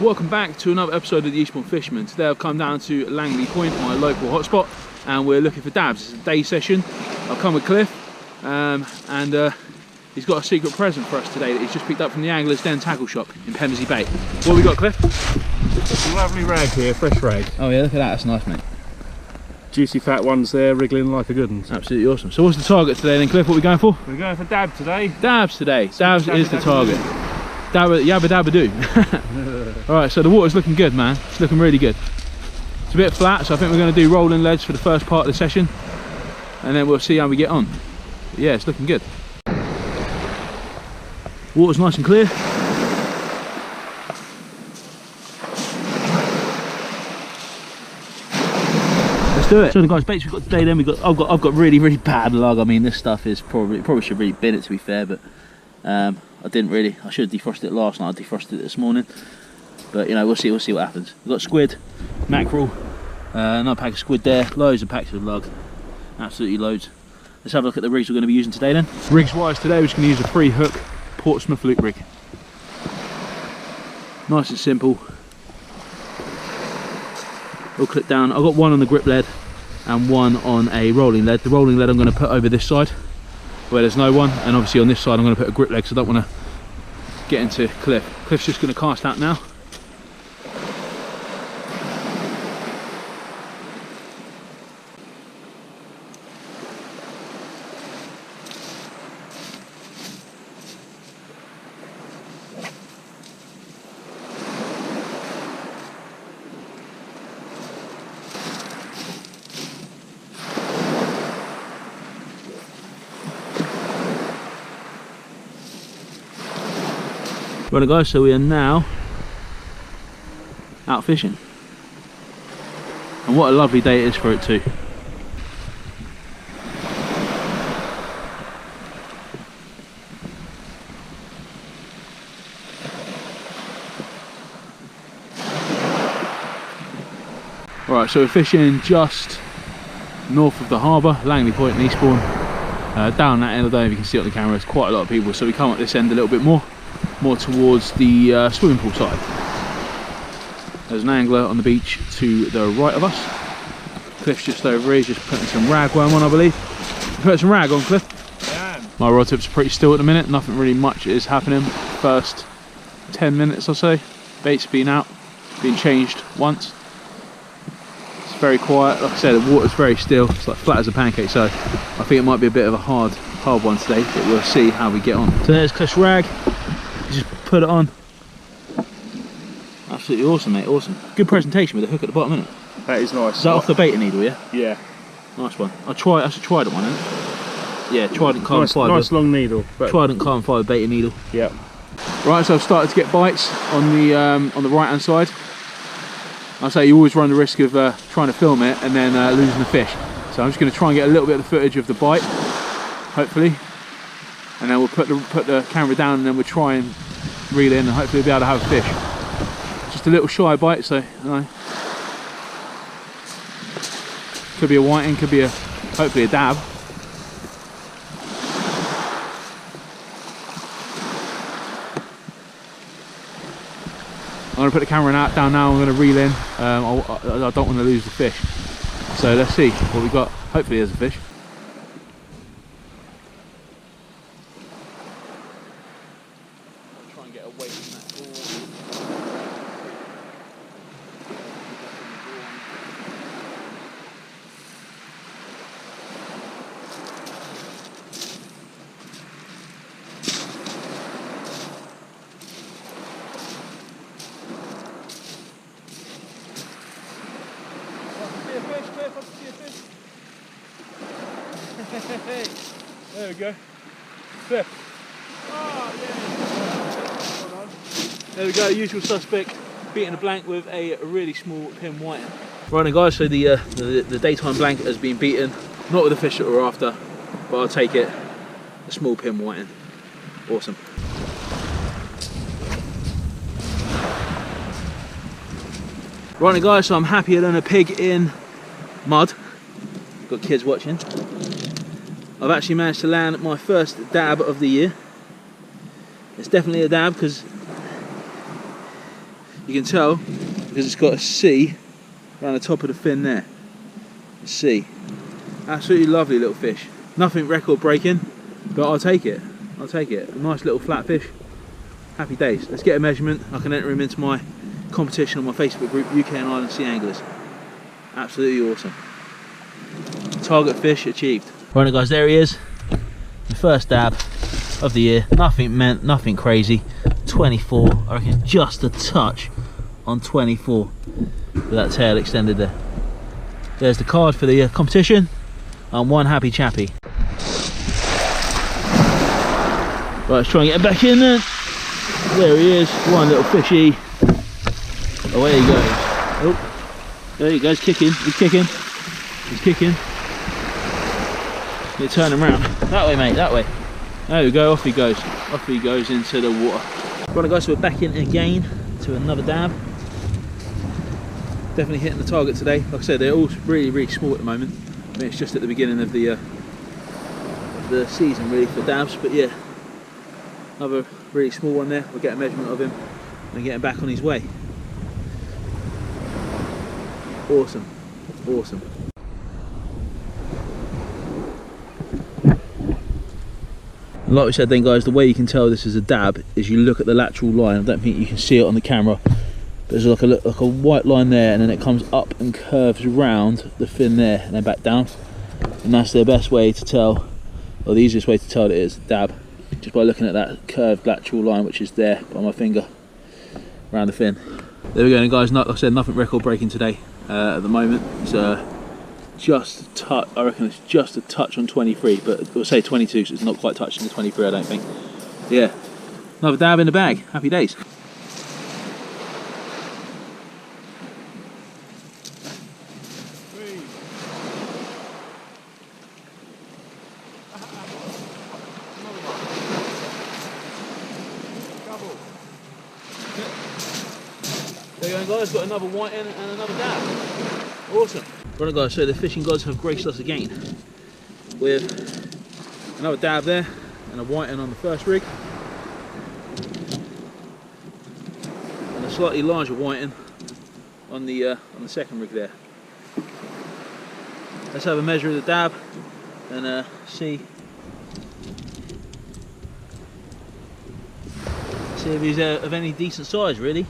welcome back to another episode of the Eastbourne Fisherman. Today I've come down to Langney Point, my local hotspot, and we're looking for dabs. It's a day session. I've come with Cliff, and he's got a secret present for us today that he's just picked up from the Angler's Den tackle shop in Pemberley Bay. What have we got, Cliff? A lovely rag here, fresh rag. Oh yeah, look at that, that's nice, mate. Juicy fat ones there, wriggling like a good one. Absolutely awesome. So what's the target today then, Cliff? What are we going for? We're going for dab today. Dabs today. Dabs is the target. Yabba dabba do. Alright, so the water's looking good, man. It's looking really good. It's a bit flat, so I think we're going to do rolling leads for the first part of the session, and then we'll see how we get on. But yeah, it's looking good. Water's nice and clear. Let's do it. So the guys, baits we've got today then, I've got really bad lug. I mean, this stuff is probably should really bin it, to be fair, but I should have defrosted it last night. I defrosted it this morning, but you know, we'll see what happens. We've got squid, mackerel, another pack of squid there, loads of packs of lug, absolutely loads. Let's have a look at the rigs we're going to be using today then. Rigs wise today, we're just going to use a 3-hook Portsmouth loop rig. Nice and simple. We'll clip down. I've got one on the grip lead and one on a rolling lead. The rolling lead I'm going to put over this side where there's no one, and obviously on this side I'm going to put a grip leg, so I don't want to get into Cliff. Cliff's just going to cast out now. Right guys, so we are now out fishing, and what a lovely day it is for it too. Right, so we're fishing just north of the harbour, Langney Point in Eastbourne. Down that end, I don't know if you can see it on the camera, there's quite a lot of people, so we come up this end a little bit more towards the swimming pool side. There's an angler on the beach to the right of us. Cliff's just over here, he's just putting some ragworm on, I believe. You put some rag on, Cliff? Yeah. My rod tips are pretty still at the minute, nothing really much is happening. First 10 minutes or so, bait's been out, been changed once. It's very quiet, like I said, the water's very still, it's like flat as a pancake, so I think it might be a bit of a hard one today, but we'll see how we get on. So there's Cliff's rag. Just put it on. Absolutely awesome, mate, awesome. Good presentation with the hook at the bottom, isn't it? That is nice. Is that off the baiting needle, yeah? Yeah. Nice one. That's a trident one, isn't it? Yeah, trident carbon fibre. Nice long needle. Trident carbon fibre baiting needle. Yeah. Right, so I've started to get bites on the right hand side. I say you always run the risk of trying to film it and then losing the fish. So I'm just going to try and get a little bit of the footage of the bite, hopefully, and then we'll put the camera down and then we'll try and reel in and hopefully we'll be able to have a fish. Just a little shy bite, so you know, could be a whiting, could be hopefully a dab. I'm going to put the camera down now, I'm going to reel in. I don't want to lose the fish, so let's see what we got. Hopefully there's a fish. Try and get away from that ball. There we go. There. Oh, yeah. There we go, usual suspect, beating a blank with a really small pin whiting. Right then guys, so the daytime blanket has been beaten, not with the fish that we're after, but I'll take it, a small pin whiting. Awesome. Right then guys, so I'm happier than a pig in mud. Got kids watching. I've actually managed to land my first dab of the year. It's definitely a dab because You can tell because it's got a C around the top of the fin there. A C. Absolutely lovely little fish. Nothing record breaking, but I'll take it. I'll take it. A nice little flat fish. Happy days. Let's get a measurement. I can enter him into my competition on my Facebook group, UK and Ireland Sea Anglers. Absolutely awesome. Target fish achieved. Right guys, there he is. The first dab of the year. Nothing crazy. 24, I reckon just a touch on 24 with that tail extended there. There's the card for the competition. I'm one happy chappy. Right, let's try and get him back in there. There he is, one little fishy. Away he goes. Oh, there he goes, kicking. He's kicking. He's kicking. You turn him around. That way, mate, that way. There we go, off he goes. Off he goes into the water. Right guys, so we're back in again to another dab. Definitely hitting the target today. Like I said, they're all really small at the moment. I mean, it's just at the beginning of the season really for dabs, but yeah, another really small one there. We'll get a measurement of him and get him back on his way. Awesome, awesome. And like we said then guys, the way you can tell this is a dab is you look at the lateral line. I don't think you can see it on the camera. There's like a white line there, and then it comes up and curves round the fin there and then back down. And that's the best way to tell, or the easiest way to tell that it is a dab, just by looking at that curved lateral line which is there by my finger around the fin. There we go, and guys, like I said, nothing record breaking today at the moment. It's just a touch, I reckon it's just a touch on 23, but we'll say 22 so it's not quite touching the 23 I don't think. Yeah, another dab in the bag, happy days. There you go guys, got another white in and another dab. Awesome. Right guys, so the fishing gods have graced us again with another dab there and a white in on the first rig. And a slightly larger white in on the second rig there. Let's have a measure of the dab and see if he's of any decent size really.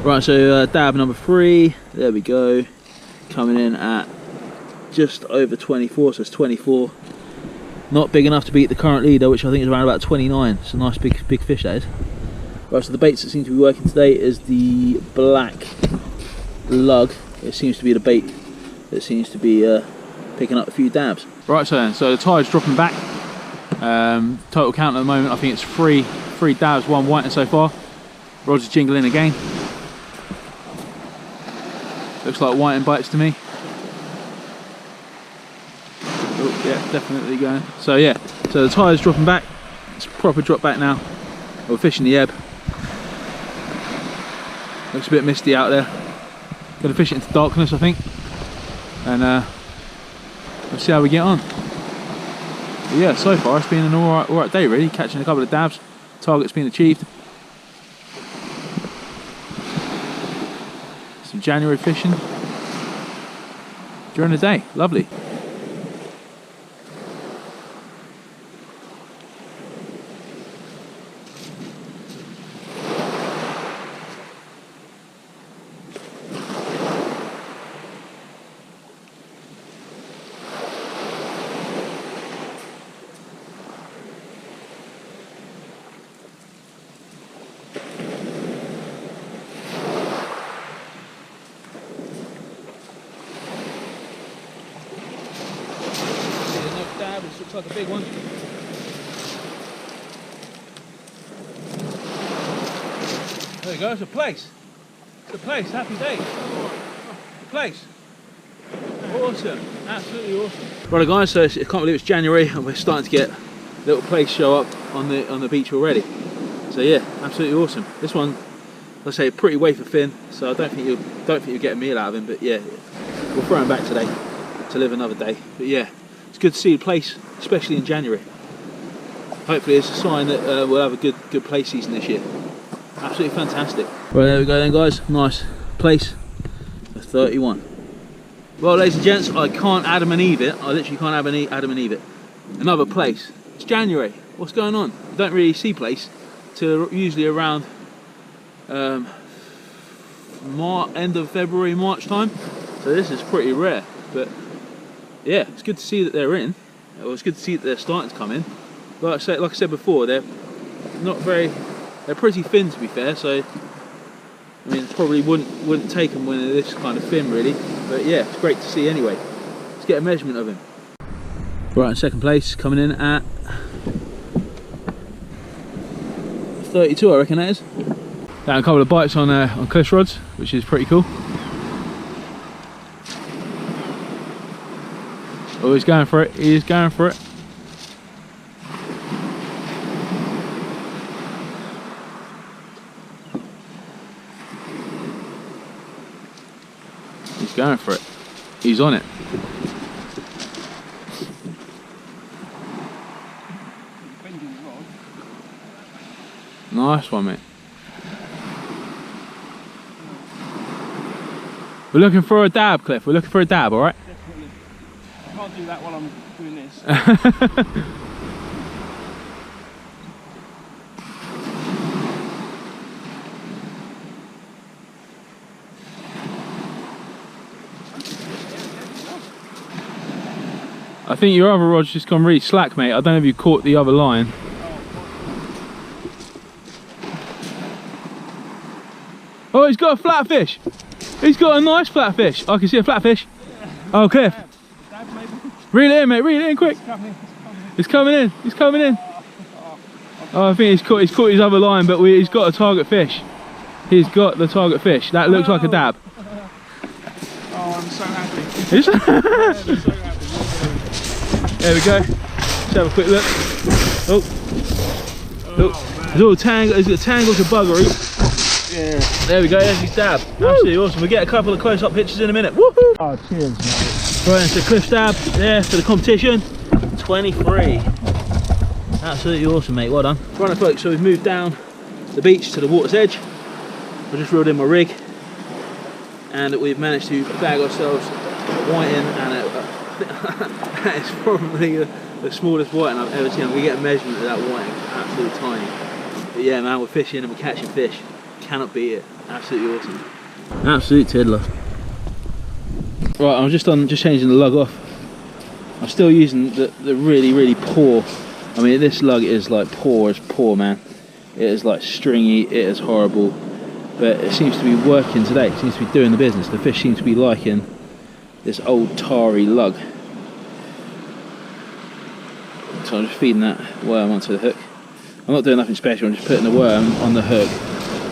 Right, so dab number 3, there we go, coming in at just over 24, so it's 24. Not big enough to beat the current leader, which I think is around about 29. It's a nice big fish that is. Right, so the baits that seem to be working today is the black lug. It seems to be the bait that seems to be picking up a few dabs. Right, so the tide's dropping back. Total count at the moment, I think it's three dabs, 1 whiting so far. Rod's jingling again. Looks like whiting bites to me. Oh, yeah, definitely going. So yeah, so the tide's dropping back. It's proper drop back now. We're fishing the ebb. Looks a bit misty out there. Gonna fish it into darkness, I think. And we'll see how we get on. But yeah, so far it's been an alright day really. Catching a couple of dabs. Target's been achieved. Some January fishing during the day, lovely. This looks like a big one. There you go, it's a place. It's a place, happy days. A place. Awesome, absolutely awesome. Right guys, so I can't believe it's January and we're starting to get little place show up on the beach already. So yeah, absolutely awesome. This one, I say, pretty wafer fin, so I don't think you'll get a meal out of him, but yeah, we'll throw him back today to live another day. But yeah, it's good to see the place, especially in January. Hopefully it's a sign that we'll have a good play season this year. Absolutely fantastic. Right, there we go then guys, nice place for 31. Well ladies and gents, I can't Adam and Eve it, I literally can't Adam and Eve it. Another place, it's January, what's going on? I don't really see place till usually around end of February, March time, so this is pretty rare, but yeah, it's good to see that they're in, or it's good to see that they're starting to come in. Like I said before, they're pretty thin to be fair, so I mean probably wouldn't take them when they're this kind of thin really, but yeah, it's great to see anyway. Let's get a measurement of him. Right, in second place, coming in at 32 I reckon that is. Down a couple of bites on cliff rods, which is pretty cool. Oh, he's going for it, he's going for it. He's going for it. He's on it. Nice one, mate. We're looking for a dab, Cliff. We're looking for a dab, alright? Definitely. I can't do that while I'm doing this. I think your other rod's just gone really slack, mate. I don't know if you caught the other line. Oh, he's got a flatfish. He's got a nice flatfish. I can see a flatfish. Oh, Cliff. Reel it in, mate. Reel it in quick. He's coming in. He's coming in. Oh, I think he's caught his other line, but he's got a target fish. He's got the target fish. That looks like a dab. Oh, I'm so happy. I'm so happy. There we go. Let's have a quick look. Oh. There's all tangles. There's tangles of buggery. Yeah. There we go. There's his dab. Woo! Absolutely awesome. We'll get a couple of close-up pictures in a minute. Woohoo! Oh, cheers, mate. Right, so Cliff's dab there for the competition. 23. Absolutely awesome, mate. Well done. Right, folks. So we've moved down the beach to the water's edge. I just reeled in my rig, and we've managed to bag ourselves whiting, and that is probably the smallest whiting I've ever seen. I'm going to get a measurement of that whiting. Absolutely tiny. But yeah, man, we're fishing and we're catching fish. Cannot beat it. Absolutely awesome. Absolute tiddler. Right, I'm just changing the lug off. I'm still using the really poor. I mean, this lug is like poor as poor, man. It is like stringy. It is horrible. But it seems to be working today. It seems to be doing the business. The fish seem to be liking this old tarry lug. So I'm just feeding that worm onto the hook. I'm not doing nothing special. I'm just putting the worm on the hook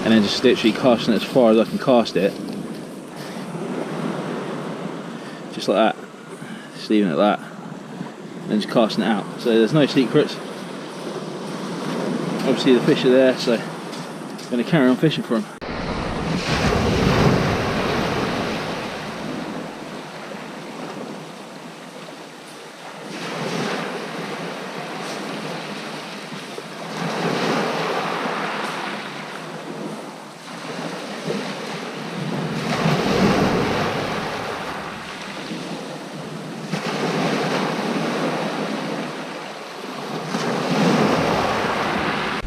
and then just literally casting it as far as I can cast it. Just like that. Just leaving it like that. And then just casting it out. So there's no secrets. Obviously the fish are there, so I'm going to carry on fishing for them.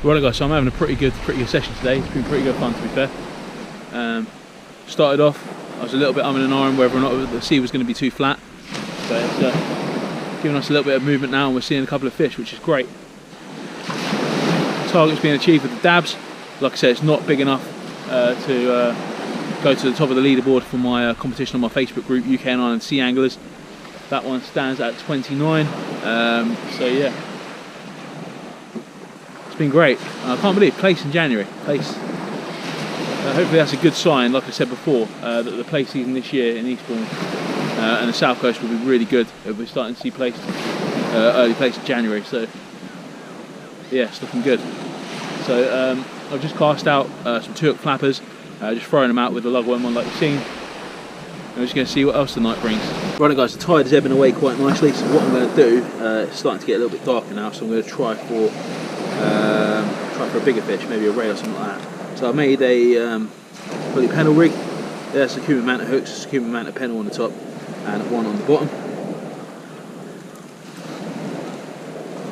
Right guys, so I'm having a pretty good session today. It's been pretty good fun to be fair. Started off, I was a little bit umming and ahhing whether or not the sea was going to be too flat, but it's giving us a little bit of movement now, and we're seeing a couple of fish, which is great. Target's being achieved with the dabs. Like I said, it's not big enough to go to the top of the leaderboard for my competition on my Facebook group, UK and Ireland Sea Anglers. That one stands at 29. So yeah. Been great. I can't believe place in January. Place. Hopefully that's a good sign. Like I said before, that the place season this year in Eastbourne and the south coast will be really good. We're starting to see place early place in January. So yeah, it's looking good. So I've just cast out some 2-hook flappers, just throwing them out with the lugworm on like you've seen. I'm just going to see what else the night brings. Right guys, the tide is ebbing away quite nicely. So what I'm going to do, it's starting to get a little bit darker now. So I'm going to try for a bigger fish, maybe a ray or something like that. So I made a pulley pennel rig. There's a cubic amount of hooks, a cubic amount of pennel on the top and one on the bottom.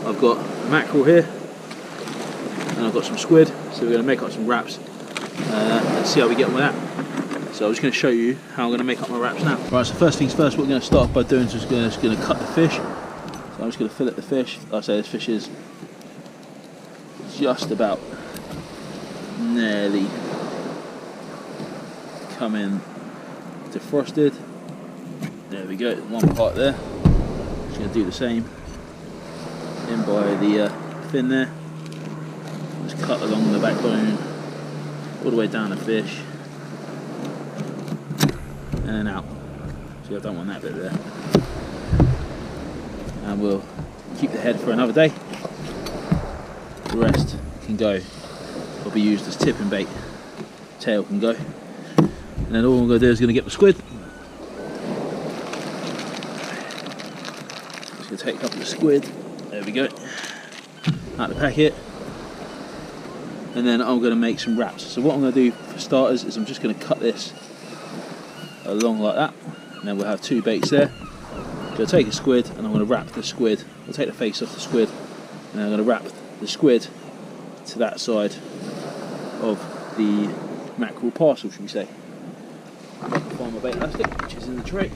I've got a mackerel here and I've got some squid, so we're going to make up some wraps and see how we get on with that. So I'm just going to show you how I'm going to make up my wraps now. Right, so first things first, what we're going to start by doing is just going to cut the fish. So I'm just going to fillet the fish. Like I say, this fish is just about nearly coming defrosted. There we go, one part there. Just going to do the same in by the fin there. Just cut along the backbone all the way down the fish and then out. See, I don't want that bit there. And we'll keep the head for another day. The rest can go, will be used as tipping bait. Tail can go. And then all I'm going to do is going to get the squid. Just going to take a couple of squid. There we go. Out the packet. And then I'm going to make some wraps. So what I'm going to do for starters is I'm just going to cut this along like that. And then we'll have two baits there. I'm going to take a squid and I'm going to wrap the squid. I'll take the face off the squid. And then I'm going to wrap the squid to that side of the mackerel parcel, should we say. Find my bait elastic, which is in the tray.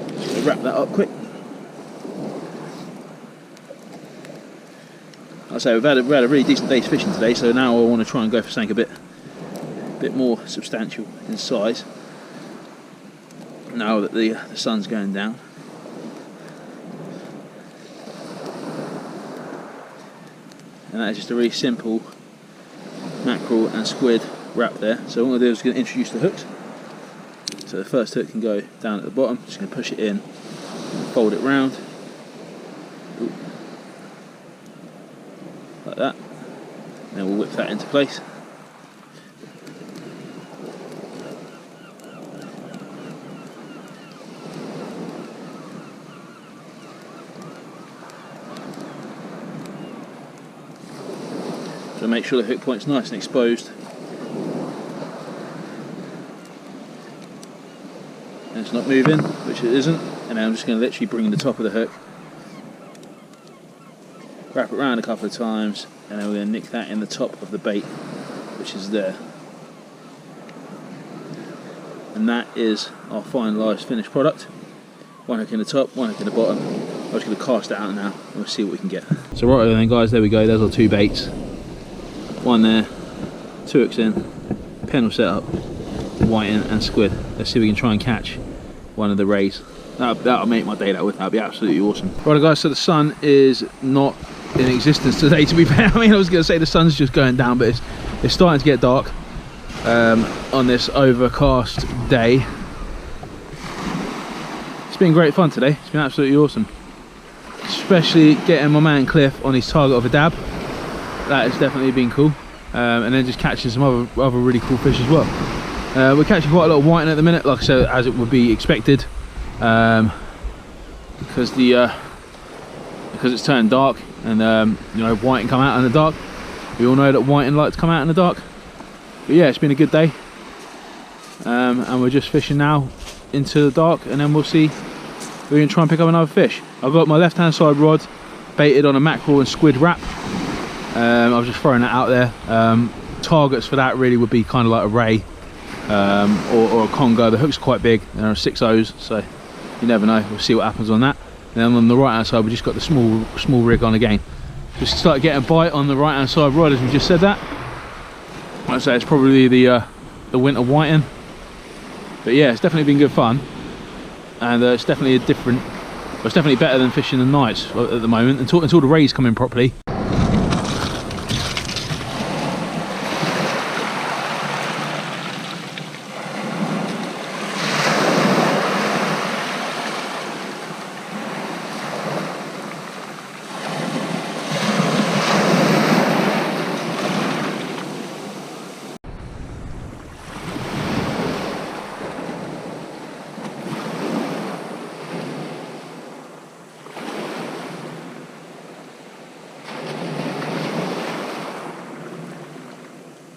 Just going to wrap that up quick. Like I say, we've had a really decent day's fishing today, so now I want to try and go for something a bit more substantial in size. Now that the sun's going down. And that is just a really simple mackerel and squid wrap there. So what I'm going to do is going to introduce the hooks. So the first hook can go down at the bottom. Just going to push it in, fold it round, like that. And then we'll whip that into place. So make sure the hook point's nice and exposed. And it's not moving, which it isn't. And then I'm just going to literally bring the top of the hook, wrap it around a couple of times, and then we're going to nick that in the top of the bait, which is there. And that is our finalised finished product. One hook in the top, one hook in the bottom. I'm just going to cast it out now and we'll see what we can get. So right then guys, there we go, there's our two baits. One there, two hooks in, pennel set up, whiting and squid. Let's see if we can try and catch one of the rays. That'll make my day, that'll be absolutely awesome. Right guys, so the sun is not in existence today, to be fair. I mean, I was going to say the sun's just going down, but it's starting to get dark on this overcast day. It's been great fun today, it's been absolutely awesome. Especially getting my man Cliff on his target of a dab. That has definitely been cool. And then just catching some other really cool fish as well. We're catching quite a lot of whiting at the minute, like I said, as it would be expected, because it's turned dark, and you know, whiting come out in the dark. We all know that whiting like to come out in the dark. But yeah, it's been a good day, and we're just fishing now into the dark, and then we'll see if we can try and pick up another fish. I've got my left hand side rod baited on a mackerel and squid wrap. I was just throwing that out there. Targets for that really would be kind of like a ray or a Congo. The hook's quite big, there are 6.0s, so you never know. We'll see what happens on that. And then on the right hand side we just got the small rig on again. Just started getting a bite on the right hand side rod, as we just said that. I'd say it's probably the winter whiting. But yeah, it's definitely been good fun, and it's definitely it's definitely better than fishing the nights at the moment until the rays come in properly.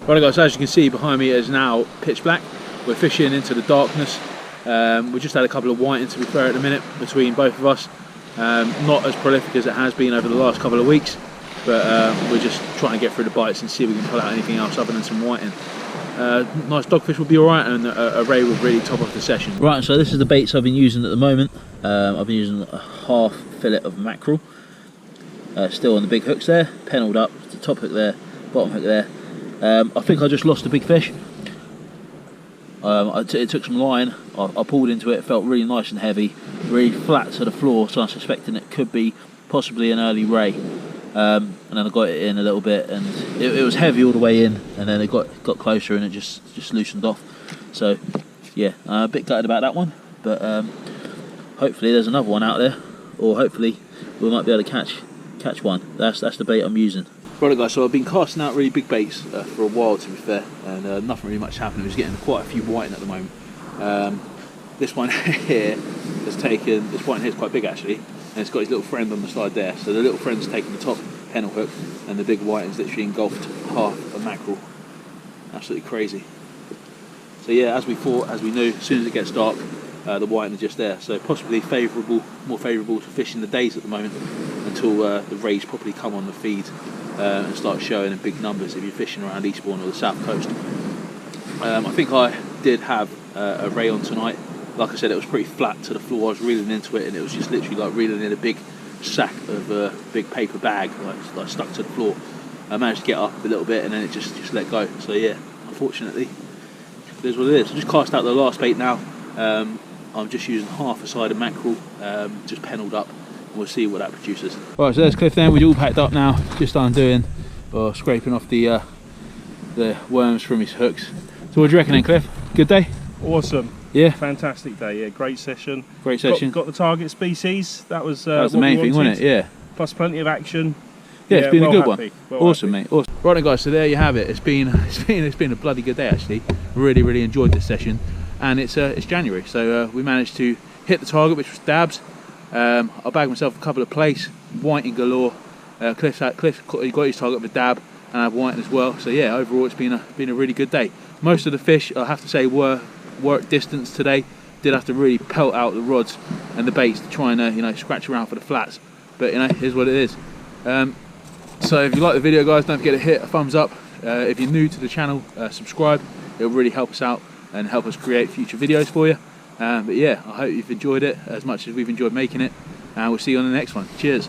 Right guys, so as you can see behind me, it is now pitch black. We're fishing into the darkness. We just had a couple of whiting, to be fair, at the minute between both of us. Not as prolific as it has been over the last couple of weeks, but we're just trying to get through the bites and see if we can pull out anything else other than some whiting. Nice dogfish will be alright, and a ray will really top off the session. Right, so this is the baits I've been using at the moment. I've been using a half fillet of mackerel, still on the big hooks there, pennelled up, the top hook there, bottom hook there. I think I just lost a big fish. It took some line, I pulled into it, felt really nice and heavy, really flat to the floor, so I'm suspecting it could be possibly an early ray. And then I got it in a little bit, and it was heavy all the way in, and then it got closer and it just loosened off. So yeah, a bit gutted about that one, but hopefully there's another one out there, or hopefully we might be able to catch one. That's the bait I'm using. Right guys, so I've been casting out really big baits for a while, to be fair, and nothing really much happening. We're just getting quite a few whiting at the moment. This one here has taken, this whiting here is quite big actually, and it's got his little friend on the side there. So the little friend's taken the top pennel hook, and the big whiting's literally engulfed half a mackerel. Absolutely crazy. So yeah, as we thought, as we knew, as soon as it gets dark, the whiting are just there. So possibly more favourable to fish in the days at the moment, until the rays properly come on the feed and start showing in big numbers if you're fishing around Eastbourne or the south coast. I think I did have a ray on tonight. Like I said, it was pretty flat to the floor. I was reeling into it, and it was just literally like reeling in a big sack of a big paper bag, like stuck to the floor. I managed to get up a little bit, and then it just let go. So yeah, unfortunately, it is what it is. I just cast out the last bait now. I'm just using half a side of mackerel, just pennelled up. We'll see what that produces. Right, so there's Cliff then. We're all packed up now, just undoing or scraping off the worms from his hooks. So what do you reckon then, Cliff? Good day? Awesome. Yeah. Fantastic day. Yeah, great session. Great session. Got the target species. That was the main thing, wasn't it? Yeah. Plus plenty of action. Yeah, it's been a good one. Awesome, mate. Awesome. Right then, guys. So there you have it. It's been a bloody good day actually. Really enjoyed this session, and it's January, so we managed to hit the target, which was dabs. I bagged myself a couple of plaice, whiting galore. Cliff got his target with a dab, and I have whiting as well. So yeah, overall it's been a really good day. Most of the fish, I have to say, were at distance today. Did have to really pelt out the rods and the baits to try and scratch around for the flats. But here's what it is. So if you like the video, guys, don't forget to hit a thumbs up. If you're new to the channel, subscribe. It'll really help us out and help us create future videos for you. But yeah, I hope you've enjoyed it as much as we've enjoyed making it, and we'll see you on the next one. Cheers.